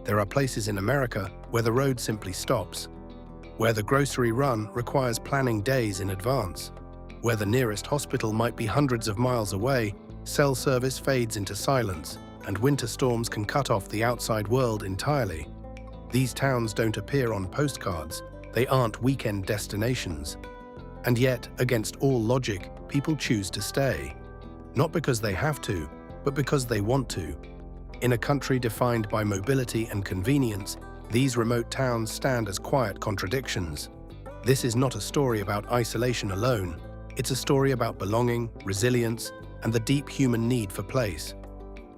There are places in America where the road simply stops, where the grocery run requires planning days in advance, where the nearest hospital might be hundreds of miles away, cell service fades into silence, and winter storms can cut off the outside world entirely. These towns don't appear on postcards, they aren't weekend destinations. And yet, against all logic, people choose to stay. Not because they have to, but because they want to. In a country defined by mobility and convenience, these remote towns stand as quiet contradictions. This is not a story about isolation alone. It's a story about belonging, resilience, and the deep human need for place.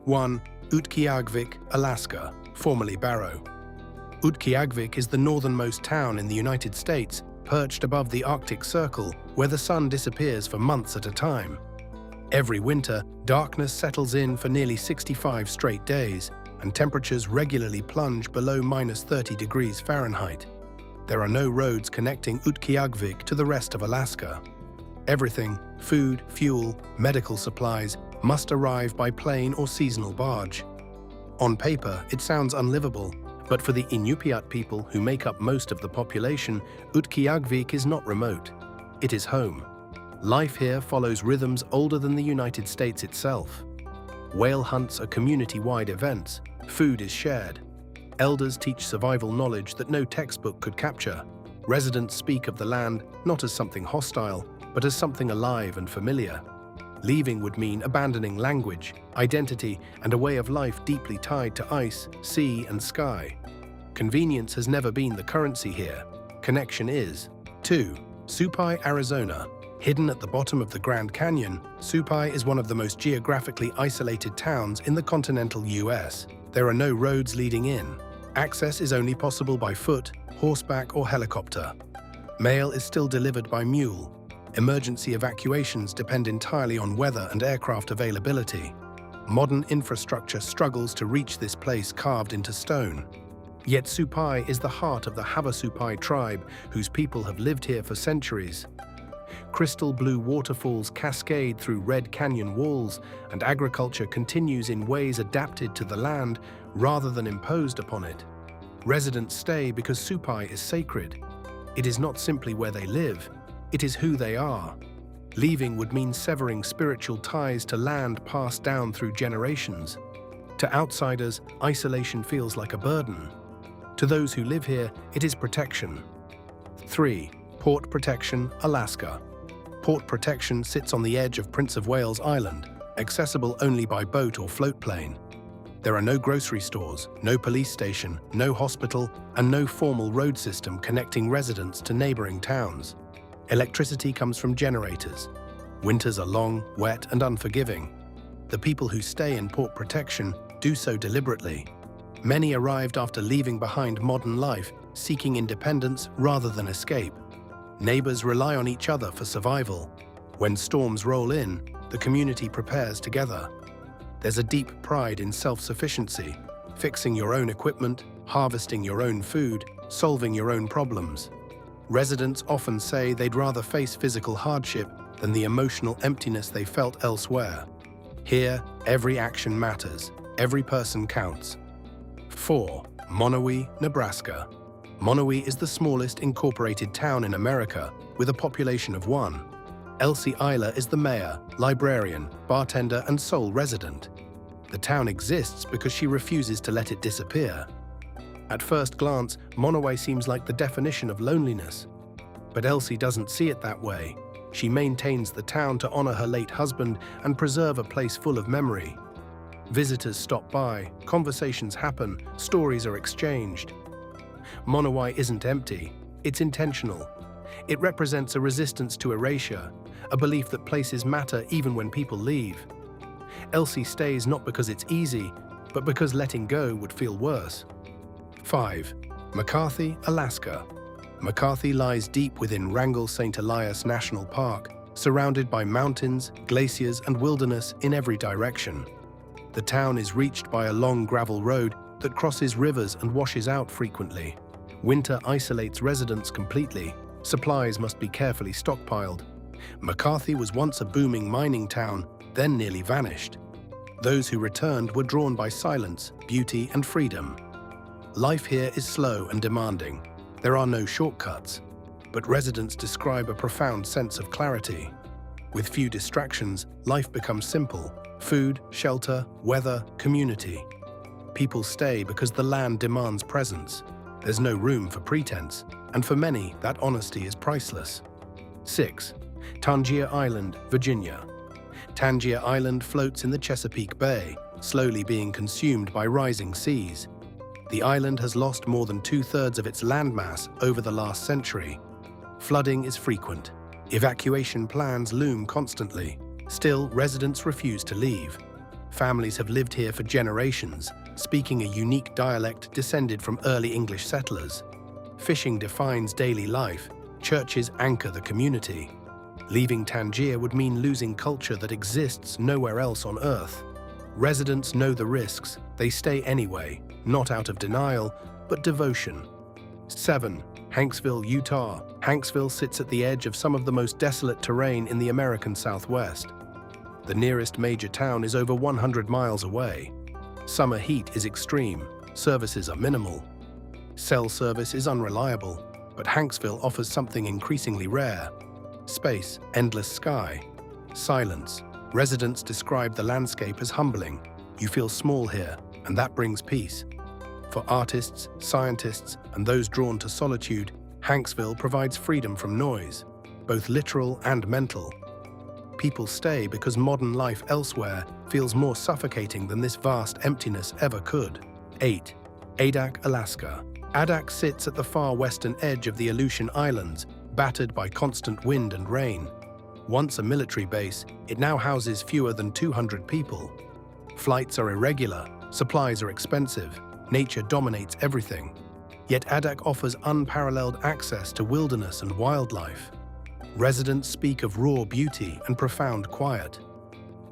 1. Utqiagvik, Alaska, formerly Barrow. Utqiagvik is the northernmost town in the United States, perched above the Arctic Circle, where the sun disappears for months at a time. Every winter, darkness settles in for nearly 65 straight days, and temperatures regularly plunge below -30 degrees Fahrenheit. There are no roads connecting Utqiagvik to the rest of Alaska. Everything, food, fuel, medical supplies, must arrive by plane or seasonal barge. On paper, it sounds unlivable, but for the Inupiat people who make up most of the population, Utqiagvik is not remote. It is home. Life here follows rhythms older than the United States itself. Whale hunts are community-wide events. Food is shared. Elders teach survival knowledge that no textbook could capture. Residents speak of the land not as something hostile, but as something alive and familiar. Leaving would mean abandoning language, identity, and a way of life deeply tied to ice, sea, and sky. Convenience has never been the currency here. Connection is. 2. Supai, Arizona. Hidden at the bottom of the Grand Canyon, Supai is one of the most geographically isolated towns in the continental US. There are no roads leading in. Access is only possible by foot, horseback, or helicopter. Mail is still delivered by mule. Emergency evacuations depend entirely on weather and aircraft availability. Modern infrastructure struggles to reach this place carved into stone. Yet Supai is the heart of the Havasupai tribe, whose people have lived here for centuries. Crystal blue waterfalls cascade through red canyon walls, and agriculture continues in ways adapted to the land rather than imposed upon it. Residents stay because Supai is sacred. It is not simply where they live, it is who they are. Leaving would mean severing spiritual ties to land passed down through generations. To outsiders, isolation feels like a burden. To those who live here, it is protection. 3. Port Protection, Alaska. Port Protection sits on the edge of Prince of Wales Island, accessible only by boat or float plane. There are no grocery stores, no police station, no hospital, and no formal road system connecting residents to neighboring towns. Electricity comes from generators. Winters are long, wet, and unforgiving. The people who stay in Port Protection do so deliberately. Many arrived after leaving behind modern life, seeking independence rather than escape. Neighbors rely on each other for survival. When storms roll in, the community prepares together. There's a deep pride in self-sufficiency, fixing your own equipment, harvesting your own food, solving your own problems. Residents often say they'd rather face physical hardship than the emotional emptiness they felt elsewhere. Here, every action matters, every person counts. 4. Monowi, Nebraska. Monowi is the smallest incorporated town in America, with a population of 1. Elsie Eiler is the mayor, librarian, bartender, and sole resident. The town exists because she refuses to let it disappear. At first glance, Monowi seems like the definition of loneliness. But Elsie doesn't see it that way. She maintains the town to honor her late husband and preserve a place full of memory. Visitors stop by, conversations happen, stories are exchanged. Monowi isn't empty, it's intentional. It represents a resistance to erasure, a belief that places matter even when people leave. Elsie stays not because it's easy, but because letting go would feel worse. 5. McCarthy, Alaska. McCarthy lies deep within Wrangell St. Elias National Park, surrounded by mountains, glaciers, and wilderness in every direction. The town is reached by a long gravel road that crosses rivers and washes out frequently. Winter isolates residents completely. Supplies must be carefully stockpiled. McCarthy was once a booming mining town, then nearly vanished. Those who returned were drawn by silence, beauty, and freedom. Life here is slow and demanding. There are no shortcuts, but residents describe a profound sense of clarity. With few distractions, life becomes simple: food, shelter, weather, community. People stay because the land demands presence. There's no room for pretense, and for many, that honesty is priceless. 6. Tangier Island, Virginia. Tangier Island floats in the Chesapeake Bay, slowly being consumed by rising seas. The island has lost more than 2/3 of its landmass over the last century. Flooding is frequent. Evacuation plans loom constantly. Still, residents refuse to leave. Families have lived here for generations, speaking a unique dialect descended from early English settlers. Fishing defines daily life. Churches anchor the community. Leaving Tangier would mean losing culture that exists nowhere else on Earth. Residents know the risks. They stay anyway, not out of denial, but devotion. 7. Hanksville, Utah. Hanksville sits at the edge of some of the most desolate terrain in the American Southwest. The nearest major town is over 100 miles away. Summer heat is extreme. Services are minimal. Cell service is unreliable, but Hanksville offers something increasingly rare: space, endless sky, silence. Residents describe the landscape as humbling. You feel small here, and that brings peace. For artists, scientists, and those drawn to solitude, Hanksville provides freedom from noise, both literal and mental. People stay because modern life elsewhere feels more suffocating than this vast emptiness ever could. 8. Adak, Alaska. Adak sits at the far western edge of the Aleutian Islands, battered by constant wind and rain. Once a military base, it now houses fewer than 200 people. Flights are irregular, supplies are expensive, nature dominates everything. Yet Adak offers unparalleled access to wilderness and wildlife. Residents speak of raw beauty and profound quiet.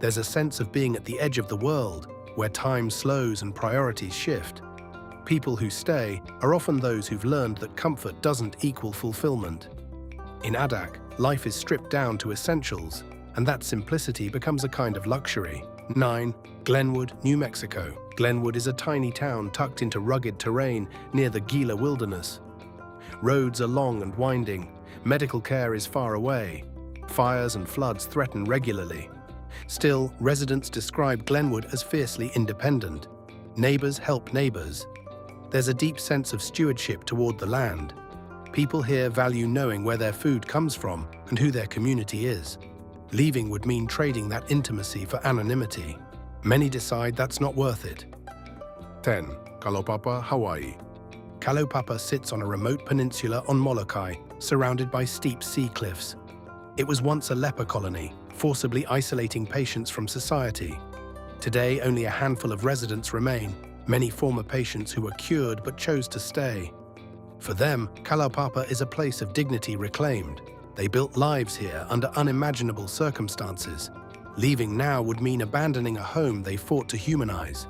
There's a sense of being at the edge of the world, where time slows and priorities shift. People who stay are often those who've learned that comfort doesn't equal fulfillment. In Adak, life is stripped down to essentials, and that simplicity becomes a kind of luxury. 9. Glenwood, New Mexico. Glenwood is a tiny town tucked into rugged terrain near the Gila Wilderness. Roads are long and winding. Medical care is far away. Fires and floods threaten regularly. Still, residents describe Glenwood as fiercely independent. Neighbors help neighbors. There's a deep sense of stewardship toward the land. People here value knowing where their food comes from and who their community is. Leaving would mean trading that intimacy for anonymity. Many decide that's not worth it. 10. Kalaupapa, Hawaii. Kalaupapa sits on a remote peninsula on Molokai, surrounded by steep sea cliffs. It was once a leper colony, forcibly isolating patients from society. Today, only a handful of residents remain, many former patients who were cured but chose to stay. For them, Kalaupapa is a place of dignity reclaimed. They built lives here under unimaginable circumstances. Leaving now would mean abandoning a home they fought to humanize.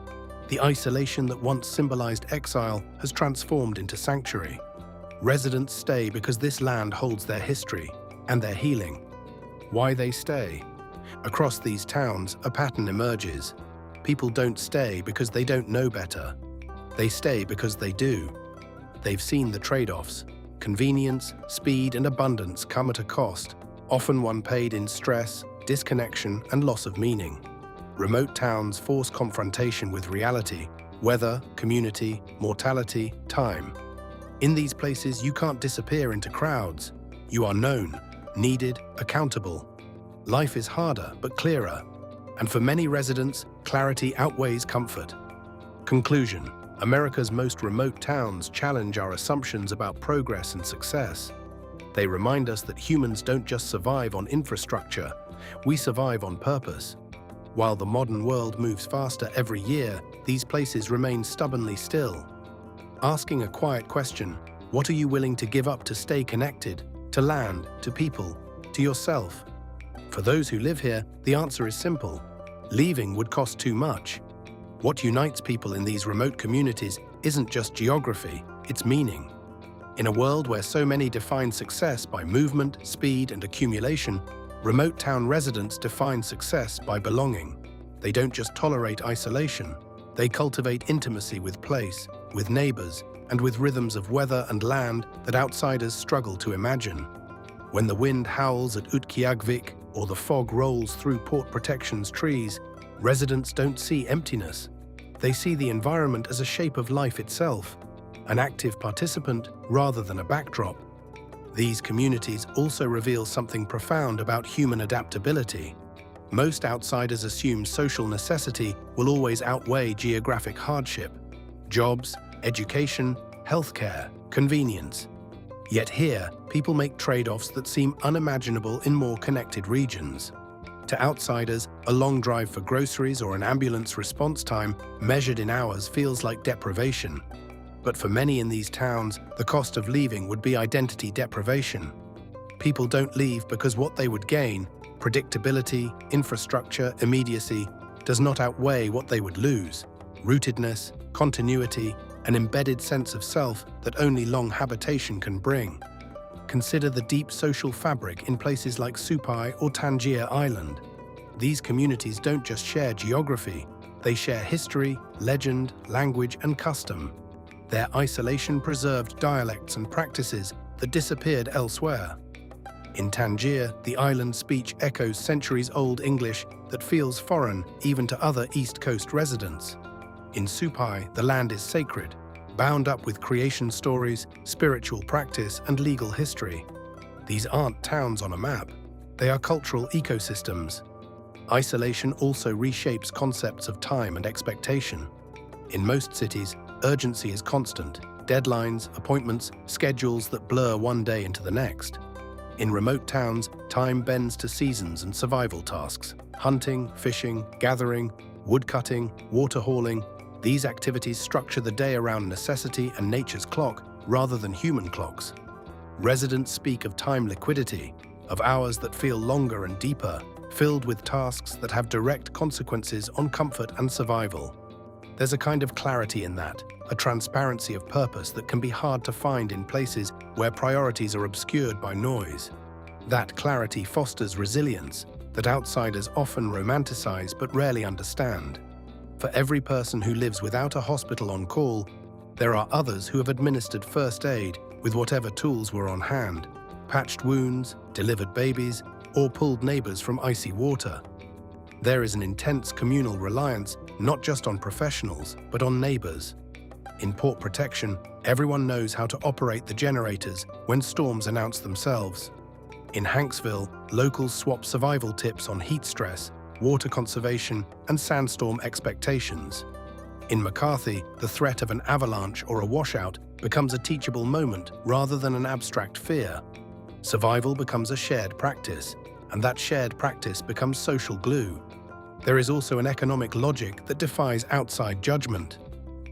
The isolation that once symbolized exile has transformed into sanctuary. Residents stay because this land holds their history and their healing. Why they stay? Across these towns, a pattern emerges. People don't stay because they don't know better. They stay because they do. They've seen the trade-offs. Convenience, speed, and abundance come at a cost, often one paid in stress, disconnection, and loss of meaning. Remote towns force confrontation with reality, weather, community, mortality, time. In these places, you can't disappear into crowds. You are known, needed, accountable. Life is harder, but clearer. And for many residents, clarity outweighs comfort. Conclusion: America's most remote towns challenge our assumptions about progress and success. They remind us that humans don't just survive on infrastructure, we survive on purpose. While the modern world moves faster every year, these places remain stubbornly still. Asking a quiet question: what are you willing to give up to stay connected, to land, to people, to yourself? For those who live here, the answer is simple: leaving would cost too much. What unites people in these remote communities isn't just geography, it's meaning. In a world where so many define success by movement, speed, and accumulation, remote town residents define success by belonging. They don't just tolerate isolation, they cultivate intimacy with place, with neighbors, and with rhythms of weather and land that outsiders struggle to imagine. When the wind howls at Utqiagvik or the fog rolls through Port Protection's trees, residents don't see emptiness. They see the environment as a shape of life itself, an active participant rather than a backdrop. These communities also reveal something profound about human adaptability. Most outsiders assume social necessity will always outweigh geographic hardship. Jobs, education, healthcare, convenience. Yet here, people make trade-offs that seem unimaginable in more connected regions. To outsiders, a long drive for groceries or an ambulance response time measured in hours feels like deprivation. But for many in these towns, the cost of leaving would be identity deprivation. People don't leave because what they would gain, predictability, infrastructure, immediacy, does not outweigh what they would lose, rootedness, continuity, an embedded sense of self that only long habitation can bring. Consider the deep social fabric in places like Supai or Tangier Island. These communities don't just share geography, they share history, legend, language, and custom. Their isolation preserved dialects and practices that disappeared elsewhere. In Tangier, the island speech echoes centuries-old English that feels foreign even to other East Coast residents. In Supai, the land is sacred, bound up with creation stories, spiritual practice, and legal history. These aren't towns on a map. They are cultural ecosystems. Isolation also reshapes concepts of time and expectation. In most cities, urgency is constant. Deadlines, appointments, schedules that blur one day into the next. In remote towns, time bends to seasons and survival tasks. Hunting, fishing, gathering, woodcutting, water hauling. These activities structure the day around necessity and nature's clock rather than human clocks. Residents speak of time liquidity, of hours that feel longer and deeper, filled with tasks that have direct consequences on comfort and survival. There's a kind of clarity in that, a transparency of purpose that can be hard to find in places where priorities are obscured by noise. That clarity fosters resilience that outsiders often romanticize but rarely understand. For every person who lives without a hospital on call, there are others who have administered first aid with whatever tools were on hand, patched wounds, delivered babies, or pulled neighbors from icy water. There is an intense communal reliance not just on professionals, but on neighbors. In Port Protection, everyone knows how to operate the generators when storms announce themselves. In Hanksville, locals swap survival tips on heat stress, water conservation, and sandstorm expectations. In McCarthy, the threat of an avalanche or a washout becomes a teachable moment rather than an abstract fear. Survival becomes a shared practice, and that shared practice becomes social glue. There is also an economic logic that defies outside judgment.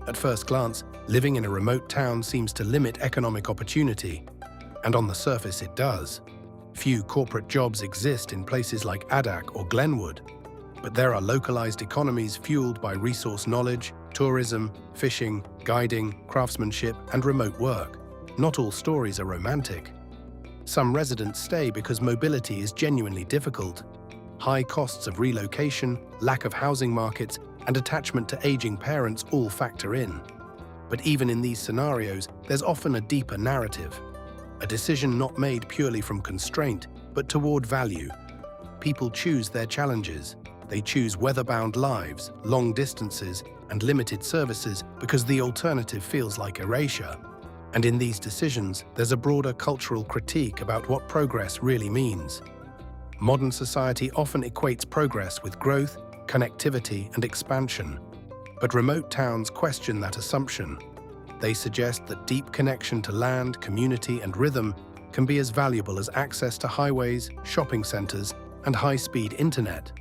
At first glance, living in a remote town seems to limit economic opportunity, and on the surface it does. Few corporate jobs exist in places like Adak or Glenwood, but there are localized economies fueled by resource knowledge, tourism, fishing, guiding, craftsmanship, and remote work. Not all stories are romantic. Some residents stay because mobility is genuinely difficult. High costs of relocation, lack of housing markets, and attachment to aging parents all factor in. But even in these scenarios, there's often a deeper narrative. A decision not made purely from constraint, but toward value. People choose their challenges. They choose weather-bound lives, long distances, and limited services because the alternative feels like erasure. And in these decisions, there's a broader cultural critique about what progress really means. Modern society often equates progress with growth, connectivity, and expansion. But remote towns question that assumption. They suggest that deep connection to land, community, and rhythm can be as valuable as access to highways, shopping centers, and high-speed internet.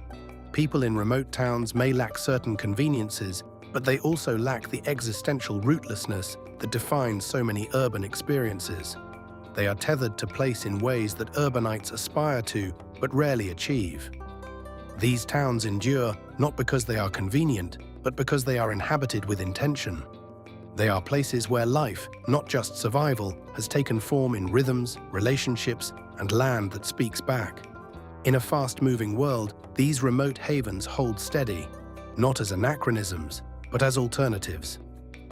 People in remote towns may lack certain conveniences, but they also lack the existential rootlessness that defines so many urban experiences. They are tethered to place in ways that urbanites aspire to, but rarely achieve. These towns endure not because they are convenient, but because they are inhabited with intention. They are places where life, not just survival, has taken form in rhythms, relationships, and land that speaks back. In a fast-moving world, these remote havens hold steady, not as anachronisms, but as alternatives.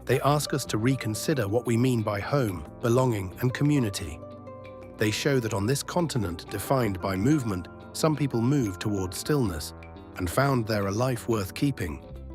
They ask us to reconsider what we mean by home, belonging, and community. They show that on this continent defined by movement, some people moved toward stillness and found there a life worth keeping.